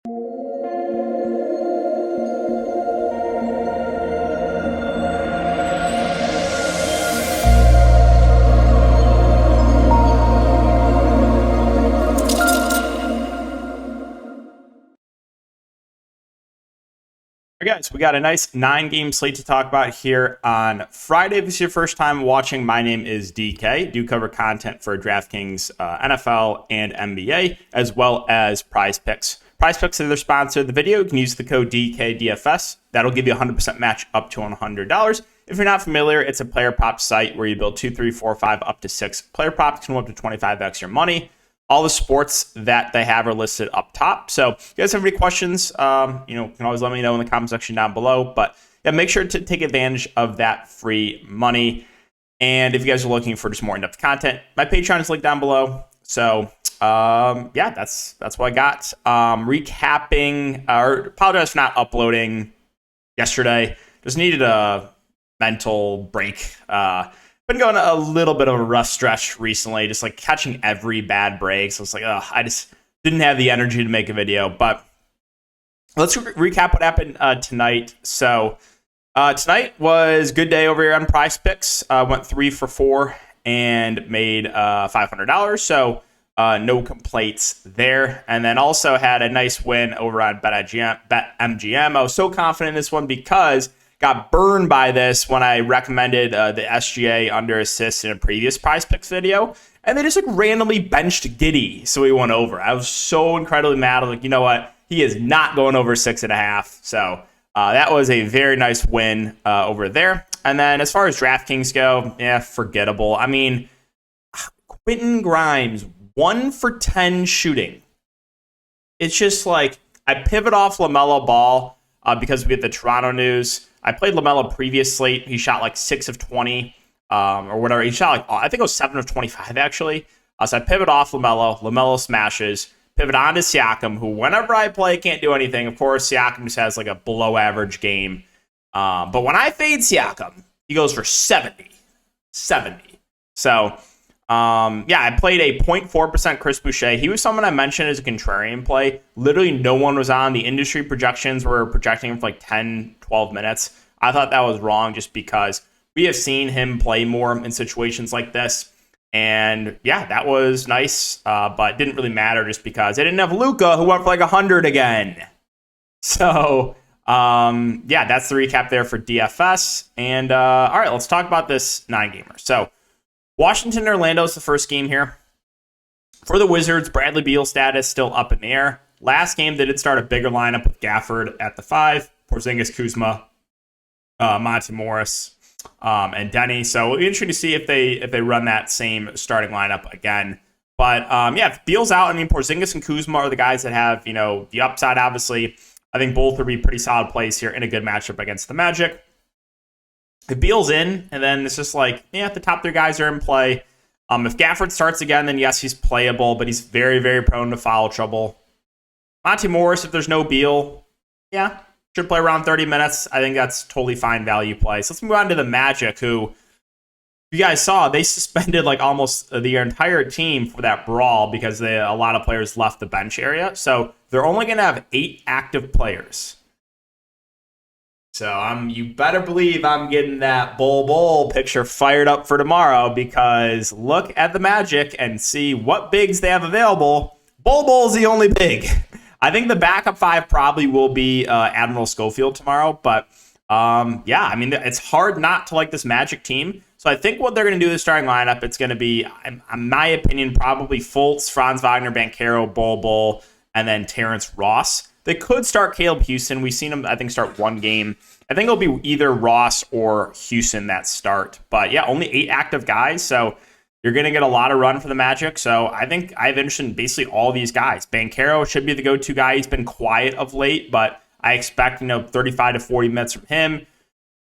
All right, guys, we got a nice 9-game slate to talk about here on Friday. If this is your first time watching, my name is DK. Do cover content for Draftkings, NFL, and NBA, as well as Prize Picks. Prize Picks are their sponsor of the video. You can use the code DKDFS. That'll give you a 100% match up to $100. If you're not familiar, it's a player prop site where you build 2, 3, 4, 5, up to 6 player props. Can go up to 25x your money. All the sports that they have are listed up top. So if you guys have any questions, you can always let me know in the comment section down below. But yeah, make sure to take advantage of that free money. And if you guys are looking for just more in-depth content, my Patreon is linked down below. So yeah, that's what I got. Recapping, or apologize for not uploading yesterday. Just needed a mental break. Been going a little bit of a rough stretch recently, just like catching every bad break. So it's like, I just didn't have the energy to make a video. But let's recap what happened tonight. So tonight was a good day over here on Prize Picks. Went 3 for 4 and made $500. So no complaints there. And then also had a nice win over on BetMGM. I was so confident in this one because got burned by this when I recommended the SGA under assist in a previous Prize Picks video. And they just like randomly benched Giddey, so he went over. I was so incredibly mad. I was like, you know what? He is not going over 6.5. So that was a very nice win over there. And then as far as DraftKings go, yeah, forgettable. I mean, Quentin Grimes, 1 for 10 shooting. It's just like, I pivot off LaMelo Ball because we get the Toronto news. I played LaMelo previous slate. He shot like 6 of 20 or whatever. He shot like, I think it was 7 of 25 actually. So I pivot off LaMelo. LaMelo smashes. Pivot on to Siakam, who whenever I play can't do anything. Of course, Siakam just has like a below average game. But when I fade Siakam, he goes for 70. So yeah, I played a 0.4% Chris Boucher. He was someone I mentioned as a contrarian play. Literally no one was on. The industry projections were projecting him for like 10, 12 minutes. I thought that was wrong just because we have seen him play more in situations like this. And yeah, that was nice, but didn't really matter just because they didn't have Luka, who went for like 100 again. So yeah, that's the recap there for DFS. And all right, let's talk about this 9-gamer. So Washington, Orlando is the first game here. For the Wizards, Bradley Beal status still up in the air. Last game, they did start a bigger lineup with Gafford at the 5, Porzingis, Kuzma, Monte Morris, and Denny. So it'll be interesting to see if they run that same starting lineup again. But yeah, if Beal's out, I mean, Porzingis and Kuzma are the guys that have, the upside, obviously. I think both will be pretty solid plays here in a good matchup against the Magic. If Beal's in, and then it's just like, yeah, the top 3 guys are in play. If Gafford starts again, then yes, he's playable, but he's very, very prone to foul trouble. Monte Morris, if there's no Beal, yeah, should play around 30 minutes. I think that's totally fine value play. So let's move on to the Magic, who you guys saw, they suspended like almost the entire team for that brawl because a lot of players left the bench area. So they're only going to have 8 active players. So you better believe I'm getting that Bol picture fired up for tomorrow because look at the Magic and see what bigs they have available. Bol's the only big. I think the backup 5 probably will be Admiral Schofield tomorrow. But yeah, I mean, it's hard not to like this Magic team. So I think what they're going to do the starting lineup, it's going to be, in my opinion, probably Fultz, Franz Wagner, Banchero, Bol, and then Terrence Ross. They could start Caleb Houston. We've seen him, I think, start one game. I think it'll be either Ross or Houston that start. But yeah, only 8 active guys. So you're going to get a lot of run for the Magic. So I think I have interest in basically all these guys. Banchero should be the go-to guy. He's been quiet of late, but I expect, 35 to 40 minutes from him.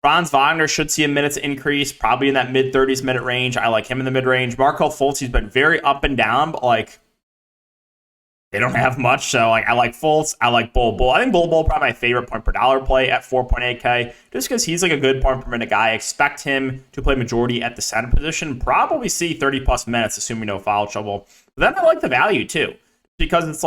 Franz Wagner should see a minutes increase, probably in that mid-30s minute range. I like him in the mid-range. Markelle Fultz, he's been very up and down, but they don't have much, so I like Fultz. I like Bol. I think Bol probably my favorite point per dollar play at 4.8K, just because he's a good point per minute guy. I expect him to play majority at the center position, probably see 30 plus minutes, assuming no foul trouble. But then I like the value too, because it's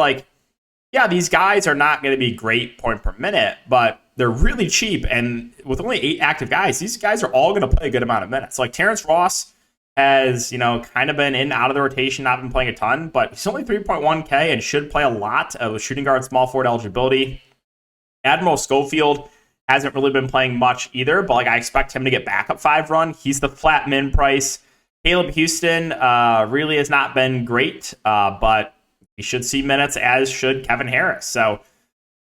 yeah, these guys are not going to be great point per minute, but they're really cheap. And with only 8 active guys, these guys are all going to play a good amount of minutes. Like Terrence Ross has, kind of been in and out of the rotation, not been playing a ton, but he's only 3.1K and should play a lot with shooting guard, small forward eligibility. Admiral Schofield hasn't really been playing much either, but I expect him to get backup 5 run. He's the flat min price. Caleb Houston really has not been great, but he should see minutes, as should Kevin Harris. So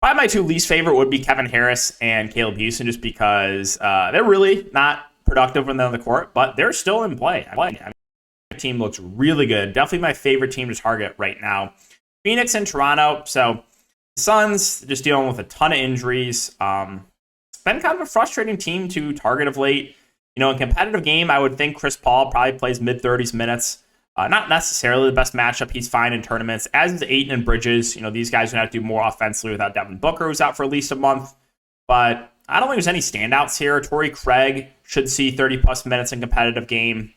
probably my 2 least favorite would be Kevin Harris and Caleb Houston, just because they're really not productive when they're on the court, but they're still in play. My team looks really good. Definitely my favorite team to target right now. Phoenix and Toronto. So the Suns just dealing with a ton of injuries. It's been kind of a frustrating team to target of late. In competitive game, I would think Chris Paul probably plays mid-30s minutes. Not necessarily the best matchup. He's fine in tournaments, as is Ayton and Bridges. These guys are going to have to do more offensively without Devin Booker, who's out for at least a month. But I don't think there's any standouts here. Torrey Craig should see 30-plus minutes in competitive game.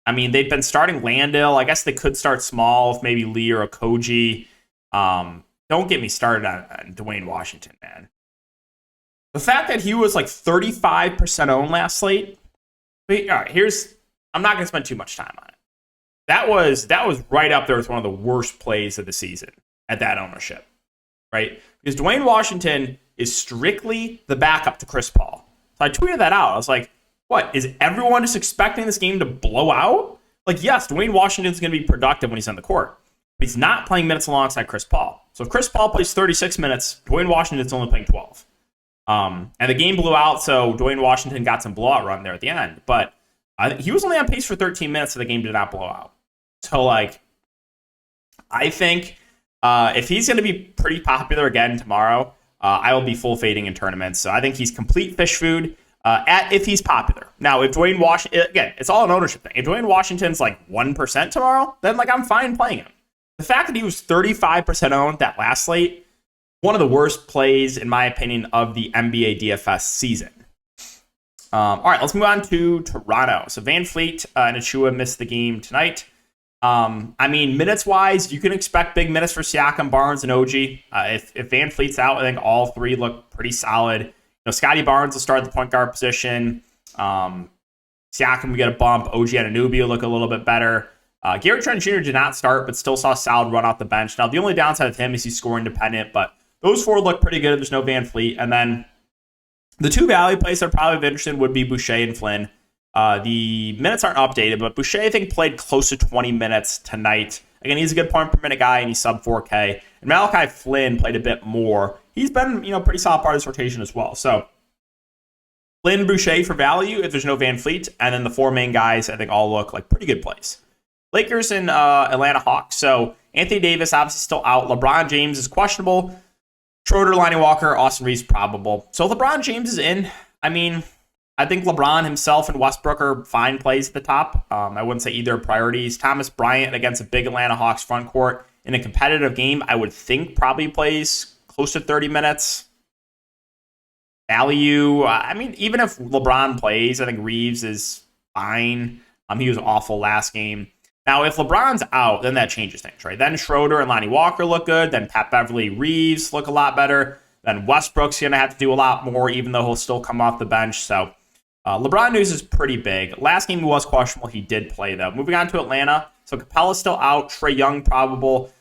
I mean, they've been starting Landale. I guess they could start small with maybe Lee or Okogie. Don't get me started on Dwayne Washington, man. The fact that he was 35% owned last slate. All right, I'm not going to spend too much time on it. That was right up there with one of the worst plays of the season at that ownership, right? Because Dwayne Washington is strictly the backup to Chris Paul. So I tweeted that out. I was like, what? Is everyone just expecting this game to blow out? Yes, Dwayne Washington's going to be productive when he's on the court, but he's not playing minutes alongside Chris Paul. So if Chris Paul plays 36 minutes, Dwayne Washington's only playing 12. And the game blew out, so Dwayne Washington got some blowout run there at the end. But he was only on pace for 13 minutes, so the game did not blow out. So, I think if he's going to be pretty popular again tomorrow, I will be full fading in tournaments. So I think he's complete fish food if he's popular. Now, if Dwayne Washington, again, it's all an ownership thing. If Dwayne Washington's 1% tomorrow, then I'm fine playing him. The fact that he was 35% owned that last slate, one of the worst plays, in my opinion, of the NBA DFS season. All right, let's move on to Toronto. So Van Fleet and Achua missed the game tonight. Minutes-wise, you can expect big minutes for Siakam, Barnes, and OG. If Van Fleet's out, I think all 3 look pretty solid. Scotty Barnes will start at the point guard position. Siakam will get a bump. OG Anunoby will look a little bit better. Gary Trent Jr. did not start, but still saw a solid run off the bench. Now, the only downside of him is he's scoring dependent, but those 4 look pretty good if there's no Van Fleet. And then the 2 value plays that are probably of interest would be Boucher and Flynn. The minutes aren't updated, but Boucher, I think, played close to 20 minutes tonight. Again, he's a good point per minute guy, and he's sub 4K. And Malachi Flynn played a bit more. He's been, pretty solid part of this rotation as well. So Flynn, Boucher for value if there's no Van Fleet, and then the 4 main guys, I think, all look like pretty good plays. Lakers and Atlanta Hawks. So Anthony Davis obviously still out. LeBron James is questionable. Schroeder, Lonnie Walker, Austin Reeves probable. So LeBron James is in. I think LeBron himself and Westbrook are fine plays at the top. I wouldn't say either priorities. Thomas Bryant against a big Atlanta Hawks front court in a competitive game, I would think probably plays close to 30 minutes. Value, even if LeBron plays, I think Reeves is fine. He was awful last game. Now, if LeBron's out, then that changes things, right? Then Schroeder and Lonnie Walker look good. Then Pat Beverly, Reeves look a lot better. Then Westbrook's going to have to do a lot more, even though he'll still come off the bench. So LeBron news is pretty big. Last game he was questionable. He did play, though. Moving on to Atlanta. So Capella's still out. Trae Young probable.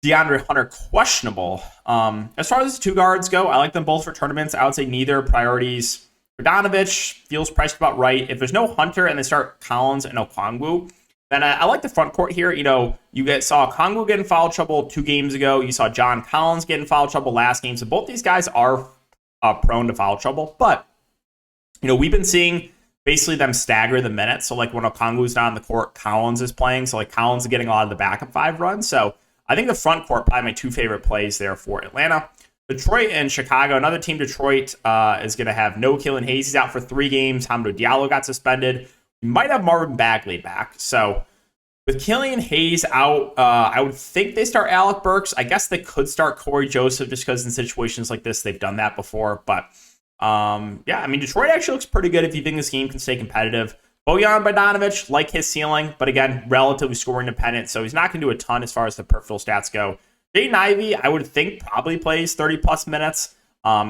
DeAndre Hunter questionable. As far as the 2 guards go, I like them both for tournaments. I would say neither priorities. Bogdanovic feels priced about right. If there's no Hunter and they start Collins and Okongwu, then I like the front court here. You saw Okongwu get in foul trouble 2 games ago. You saw John Collins get in foul trouble last game. So both these guys are prone to foul trouble. But, we've been seeing basically them stagger the minutes. So, when Okongwu's not on the court, Collins is playing. So, Collins is getting a lot of the backup 5 runs. So, I think the front court probably my 2 favorite plays there for Atlanta. Detroit and Chicago. Another team, Detroit, is going to have no Killian Hayes. He's out for 3 games. Hamidou Diallo got suspended. You might have Marvin Bagley back. So with Killian Hayes out, I would think they start Alec Burks. I guess they could start Corey Joseph just because in situations like this, they've done that before. But Detroit actually looks pretty good if you think this game can stay competitive. Bojan Bogdanovic, like his ceiling, but again, relatively scoring dependent. So he's not going to do a ton as far as the peripheral stats go. Jaden Ivey, I would think, probably plays 30-plus minutes.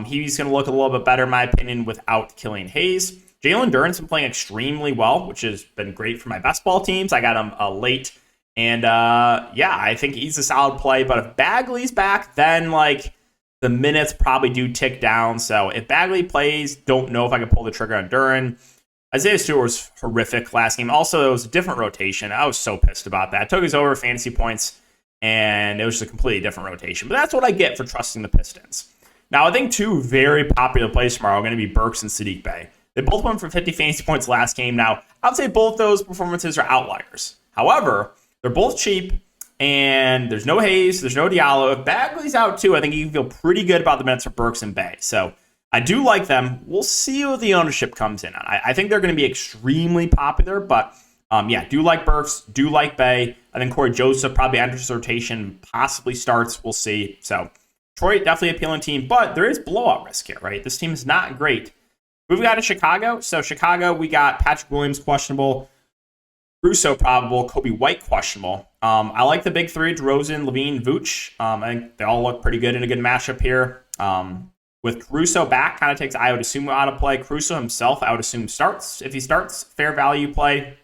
He's going to look a little bit better, in my opinion, without Killian Hayes. Jalen Duren's been playing extremely well, which has been great for my best ball teams. I got him late. And, I think he's a solid play. But if Bagley's back, then, the minutes probably do tick down. So if Bagley plays, don't know if I can pull the trigger on Duren. Isaiah Stewart was horrific last game. Also, it was a different rotation. I was so pissed about that. Took his over fantasy points, and it was just a completely different rotation. But that's what I get for trusting the Pistons. Now, I think two very popular plays tomorrow are going to be Burks and Saddiq Bey. They both went for 50 fantasy points last game. Now, I would say both those performances are outliers. However, they're both cheap, and there's no Hayes, there's no Diallo. If Bagley's out too, I think you can feel pretty good about the minutes for Burks and Bey. So I do like them. We'll see what the ownership comes in on. I think they're going to be extremely popular, but do like Burks, do like Bey. I think Corey Joseph probably enters the rotation, possibly starts. We'll see. So Detroit, definitely appealing team, but there is blowout risk here, right? This team is not great. Moving on to Chicago. So Chicago, we got Patrick Williams questionable, Russo probable, Kobe White questionable. I like the big three, DeRozan, LaVine, Vooch. I think they all look pretty good in a good matchup here. With Caruso back, kind of takes I would assume out of play. Caruso himself, I would assume starts. If he starts, fair value play.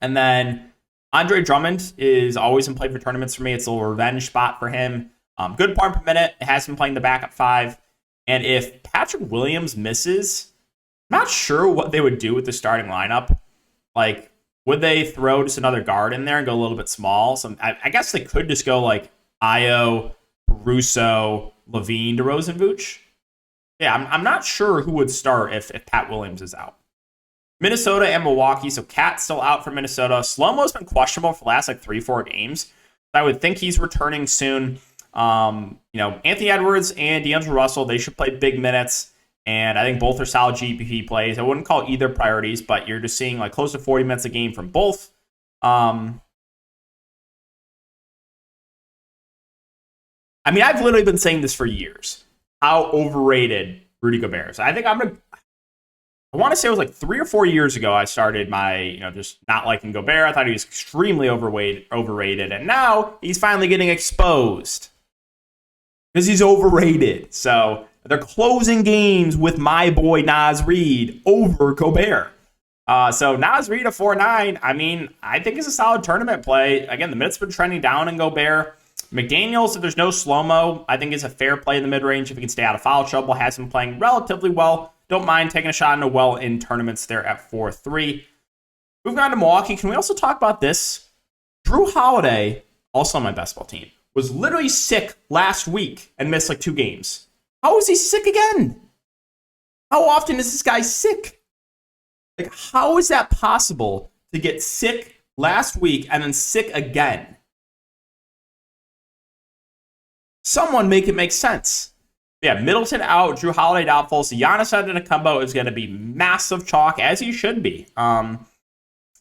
And then Andre Drummond is always in play for tournaments for me. It's a little revenge spot for him. Good point per minute. It has been playing the backup 5. And if Patrick Williams misses, I'm not sure what they would do with the starting lineup. Would they throw just another guard in there and go a little bit small? So I guess they could just go Io, Caruso, LaVine, DeRozan, Vooch. Yeah, I'm not sure who would start if Pat Williams is out. Minnesota and Milwaukee. So Cat's still out for Minnesota. Slow-Mo's been questionable for the last 3-4 games. I would think he's returning soon. Anthony Edwards and D'Angelo Russell, they should play big minutes. And I think both are solid GPP plays. I wouldn't call either priorities, but you're just seeing close to 40 minutes a game from both. I've literally been saying this for years. How overrated Rudy Gobert is. I think I want to say it was 3 or 4 years ago I started my, just not liking Gobert. I thought he was extremely overrated. And now he's finally getting exposed because he's overrated. So they're closing games with my boy Naz Reid over Gobert. So Naz Reid at 4.9, I think is a solid tournament play. Again, the minutes been trending down in Gobert. McDaniels, if there's no slow-mo, I think is a fair play in the mid-range if he can stay out of foul trouble. Has been playing relatively well. Don't mind taking a shot in a well in tournaments there at 4.3. Moving on to Milwaukee, can we also talk about this? Drew Holiday, also on my best ball team, was literally sick last week and missed 2 games. How is he sick again? How often is this guy sick? How is that possible to get sick last week and then sick again? Someone make it make sense. Yeah, Middleton out, Drew Holiday doubtful. So Giannis Antetokounmpo is going to be massive chalk, as he should be.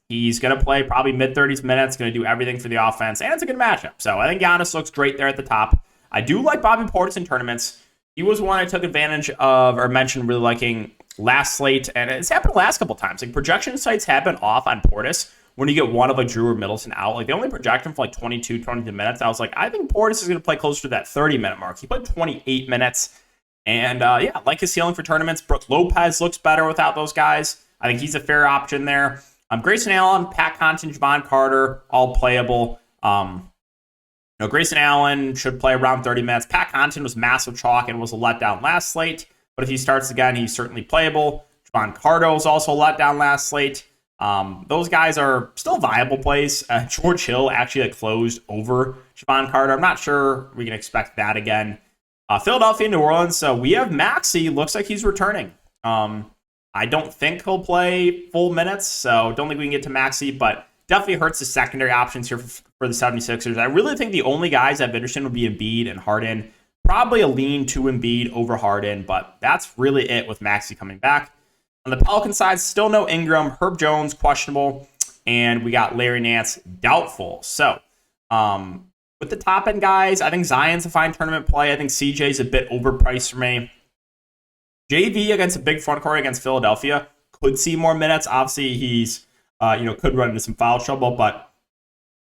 He's going to play probably mid-30s minutes, going to do everything for the offense, and it's a good matchup. So I think Giannis looks great there at the top. I do like Bobby Portis in tournaments. He was one I took advantage of or mentioned really liking last slate, and it's happened the last couple times. Projection sites have been off on Portis when you get one of Drew or Middleton out. They only project him for 22 minutes. I was I think Portis is going to play closer to that 30-minute mark. He played 28 minutes, and I like his ceiling for tournaments. Brook Lopez looks better without those guys. I think he's a fair option there. Grayson Allen, Pat Connaughton, Javon Carter, all playable. Grayson Allen should play around 30 minutes. Pat Connaughton was massive chalk and was a letdown last slate. But if he starts again, he's certainly playable. Javon Carter was also a letdown last slate. Those guys are still viable plays. George Hill actually closed over Javon Carter. I'm not sure we can expect that again. Philadelphia, New Orleans. So we have Maxey. Looks like he's returning. I don't think he'll play full minutes, so don't think we can get to Maxey, but definitely hurts the secondary options here for the 76ers. I really think the only guys I've interested in would be Embiid and Harden. Probably a lean to Embiid over Harden, but that's really it with Maxey coming back. On the Pelican side, still no Ingram. Herb Jones, questionable. And we got Larry Nance, doubtful. So, with the top end guys, I think Zion's a fine tournament play. I think CJ's a bit overpriced for me. JV against a big front court against Philadelphia could see more minutes. Obviously, he's could run into some foul trouble, but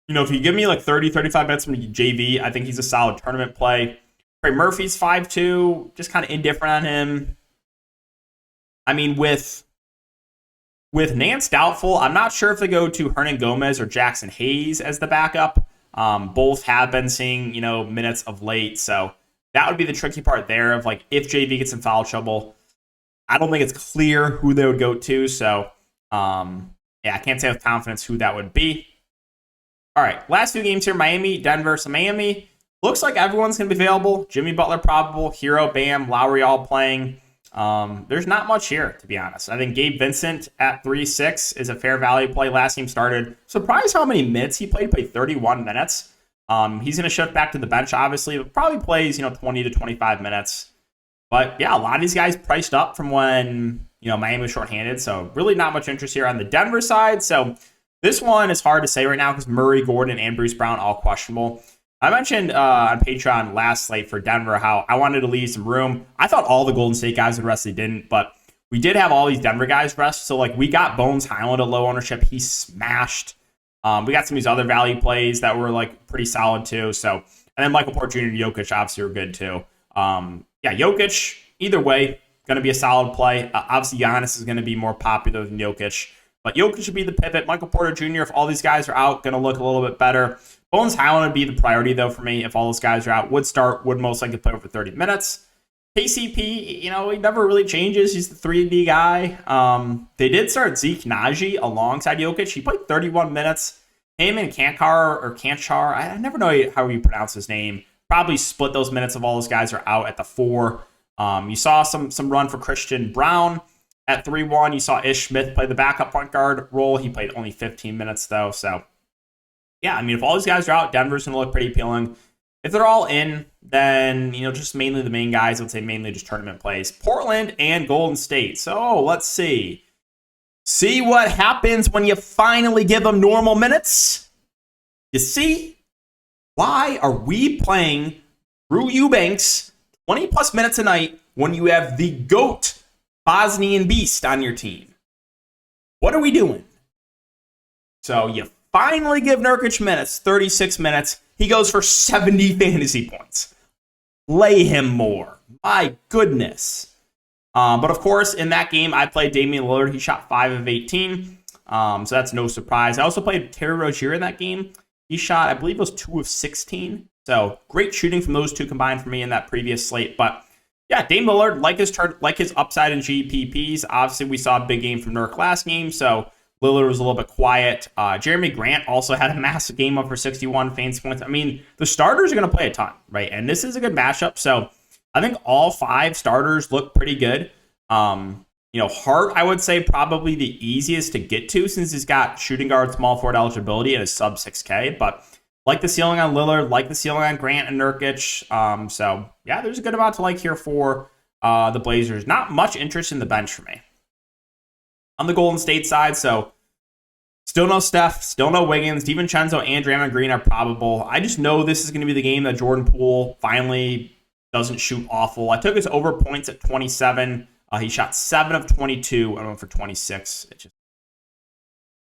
If you give me like 30, 35 minutes from JV, I think he's a solid tournament play. Trey Murphy's 5'2", just kind of indifferent on him. I mean, with Nance doubtful, I'm not sure if they go to Hernan Gomez or Jackson Hayes as the backup. Both have been seeing, minutes of late. So that would be the tricky part there of like if JV gets in foul trouble. I don't think it's clear who they would go to. So, I can't say with confidence who that would be. All right, last two games here, Miami, Denver. So Miami, looks like everyone's going to be available. Jimmy Butler probable, Hero, Bam, Lowry all playing. There's not much here, to be honest. I think Gabe Vincent at 3-6 is a fair value play. Last game started. Surprised how many minutes he played. Played 31 minutes. He's going to shift back to the bench, obviously, but probably plays 20 to 25 minutes. But yeah, a lot of these guys priced up from when Miami was shorthanded. So really not much interest here on the Denver side. So this one is hard to say right now because Murray, Gordon, and Bruce Brown all questionable. I mentioned on Patreon last slate for Denver how I wanted to leave some room. I thought all the Golden State guys would rest. They didn't, but we did have all these Denver guys rest. So like we got Bones Highland at low ownership. He smashed. We got some of these other value plays that were like pretty solid too. So and then Michael Porter Jr. and Jokic obviously were good too. Jokic either way going to be a solid play. Obviously Giannis is going to be more popular than Jokic. But Jokic should be the pivot. Michael Porter Jr., if all these guys are out, going to look a little bit better. Bones Highland would be the priority, though, for me. If all those guys are out, would most likely play over 30 minutes. KCP, he never really changes. He's the 3D guy. They did start Zeke Naji alongside Jokic. He played 31 minutes. Him and Kanchar, I never know how you pronounce his name. Probably split those minutes if all those guys are out at the 4. You saw some run for Christian Brown. At 3-1, you saw Ish Smith play the backup point guard role. He played only 15 minutes, though. So, yeah, I mean, if all these guys are out, Denver's going to look pretty appealing. If they're all in, then, just mainly the main guys, I would say mainly just tournament plays. Portland and Golden State. So, let's see. See what happens when you finally give them normal minutes? You see? Why are we playing Drew Eubanks 20-plus minutes a night when you have the GOAT Bosnian Beast on your team? What are we doing? So you finally give Nurkic minutes, 36 minutes. He goes for 70 fantasy points. Play him more. My goodness. But of course, in that game, I played Damian Lillard. He shot 5 of 18. So that's no surprise. I also played Terry Rozier in that game. He shot, I believe it was 2 of 16. So great shooting from those two combined for me in that previous slate. But yeah, Dame Lillard, like his upside in GPPs. Obviously, we saw a big game from Nurk last game, so Lillard was a little bit quiet. Jeremy Grant also had a massive game up for 61 fantasy points. I mean, the starters are going to play a ton, right? And this is a good matchup, so I think all 5 starters look pretty good. Hart, I would say, probably the easiest to get to since he's got shooting guard, small forward eligibility and is sub 6K, but like the ceiling on Lillard, like the ceiling on Grant and Nurkic. So, yeah, there's a good amount to like here for the Blazers. Not much interest in the bench for me. On the Golden State side, so still no Steph, still no Wiggins. DiVincenzo and Draymond Green are probable. I just know this is going to be the game that Jordan Poole finally doesn't shoot awful. I took his over points at 27. He shot 7 of 22. I went for 26. It just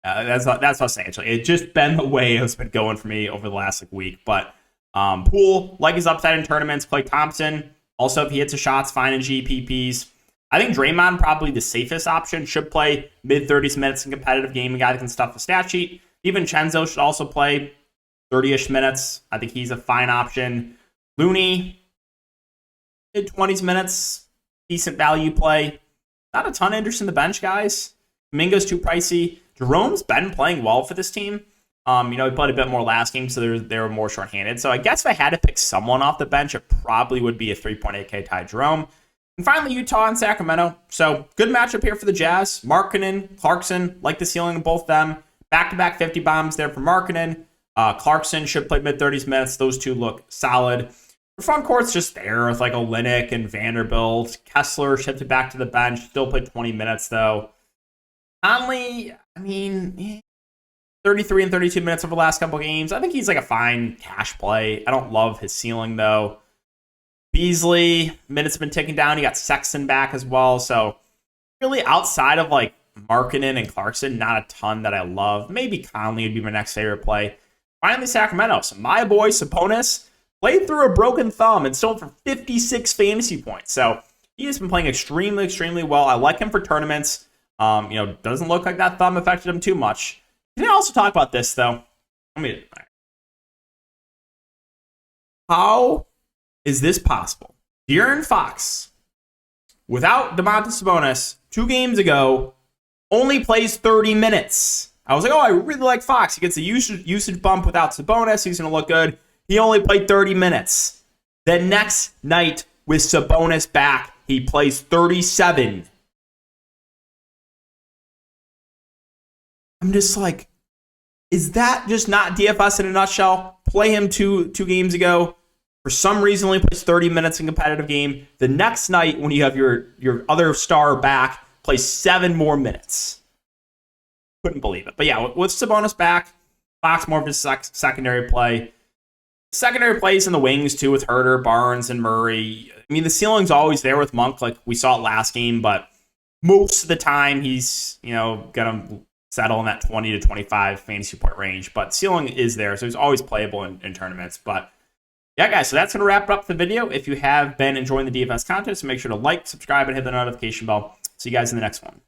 that's what I'm saying. Actually, it's just been the way it's been going for me over the last week. But Poole, like his upside in tournaments. Klay Thompson, also if he hits the shots, fine in GPPs. I think Draymond probably the safest option. Should play mid-30s minutes in competitive game. A guy that can stuff the stat sheet. DiVincenzo should also play 30-ish minutes. I think he's a fine option. Looney, mid-20s minutes, decent value play. Not a ton of interest in the bench, guys. Minga's too pricey. Jerome's been playing well for this team. He played a bit more last game, so they were more shorthanded. So I guess if I had to pick someone off the bench, it probably would be a 3.8K Ty Jerome. And finally, Utah and Sacramento. So good matchup here for the Jazz. Markkanen, Clarkson, like the ceiling of both them. Back-to-back 50 bombs there for Markkanen. Clarkson should play mid-30s minutes. Those two look solid. The front court's just there with like Olynyk and Vanderbilt. Kessler shifted back to the bench. Still played 20 minutes, though. Conley, 33 and 32 minutes over the last couple games. I think he's like a fine cash play. I don't love his ceiling, though. Beasley, minutes have been ticking down. You got Sexton back as well. So really outside of like Markkanen and Clarkson, not a ton that I love. Maybe Conley would be my next favorite play. finally Sacramento. So my boy Sabonis played through a broken thumb and still for 56 fantasy points. So he has been playing extremely, extremely well. I like him for tournaments. Doesn't look like that thumb affected him too much. Can I also talk about this, though? How is this possible? De'Aaron Fox, without Domantas Sabonis, 2 games ago, only plays 30 minutes. I was like, I really like Fox. He gets a usage bump without Sabonis. He's going to look good. He only played 30 minutes. The next night, with Sabonis back, he plays 37. I'm just like, is that just not DFS in a nutshell? Play him two games ago. For some reason, only plays 30 minutes in competitive game. The next night, when you have your other star back, plays 7 more minutes. Couldn't believe it. But yeah, with Sabonis back, Fox more of his secondary play. Secondary plays in the wings, too, with Herter, Barnes, and Murray. I mean, the ceiling's always there with Monk, like we saw it last game, but most of the time he's, going to settle in that 20 to 25 fantasy point range. But ceiling is there, so he's always playable in tournaments. But yeah, guys, so that's going to wrap up the video. If you have been enjoying the DFS content, so make sure to like, subscribe, and hit the notification bell. See you guys in the next one.